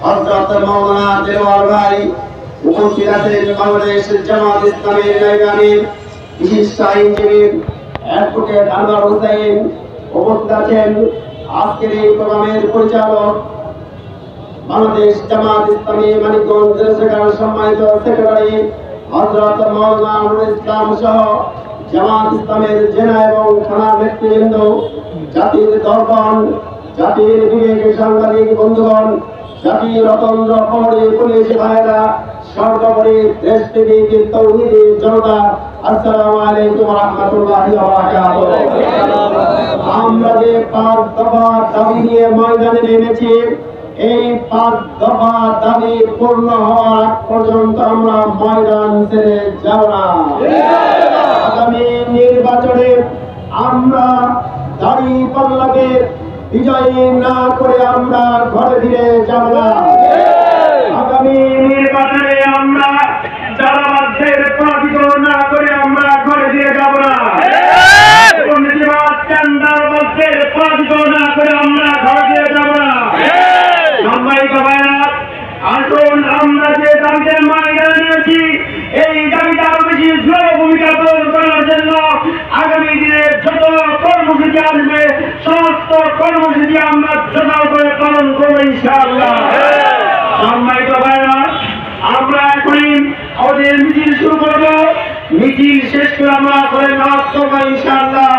হযরত মাওলানা দেওয়ার ভাই উপস্থিত আছেন বাংলাদেশ জামাত ইসলামীর নায়েবে আমির বিশিষ্ট আইনজীবী অ্যাডভোকেট আনোয়ার হোসেন উপস্থিত আছেন আজকের এই প্রোগ্রামের পরিচালক বাংলাদেশ জামাত ইসলামী মানিকগঞ্জ জেলা শাখার সম্মানিত সেক্রেটারি হযরত মাওলানা নুরুল ইসলাম সহ জামাত ইসলামের জেলা এবং থানার নেতৃবৃন্দ, জাতির দর্পণ, জাতির বিবেক সাংবাদিক বন্ধুগণ, জাতির অতন্দ্র প্রহরী পুলিশ ভাইয়েরা, সর্বোপরি দেশপ্রেমিক তৌহিদি জনতা, আসসালামু আলাইকুম ওয়া রাহমাতুল্লাহি ওয়া বারাকাতুহু। আমরা যে 5 দফা দাবি নিয়ে ময়দানে নেমেছি, এই 5 দফা দাবি পূর্ণ হওয়ার আগ পর্যন্ত আমরা ময়দান ছেড়ে যাব না। আগামী নির্বাচনে আমরা দাঁড়িপাল্লাকে বিজয়ী না করে আমরা ঘরে ফিরে যাব না। আগামী নির্বাচনে আমরা জামাতের পরাজিত না করে আমরা ঘরে ফিরে যাব না। দুর্নীতিবাদ টেন্ডারবাজদের পরাজিত না করে আমরা ঘরে ফিরে যাব না। সম্মানিত ভাইরা, আসুন আমরা যে দাবিতে ময়দানে নেমেছি, এই দাবিতে আরো বেশি জোরালো ভূমিকা পালন করার জন্য আগামী দিনে যত কর্মসূচি আসবে, সমস্ত কর্মসূচি আমরা যথাযথভাবে পালন করবো ইনশাআল্লাহ। সম্মানিত ভাইরা, আমরা এখনই আমাদের মিছিল শুরু করবো। মিছিল শেষ করে আমরা করে নামাজ পড়বো ইনশাআল্লাহ।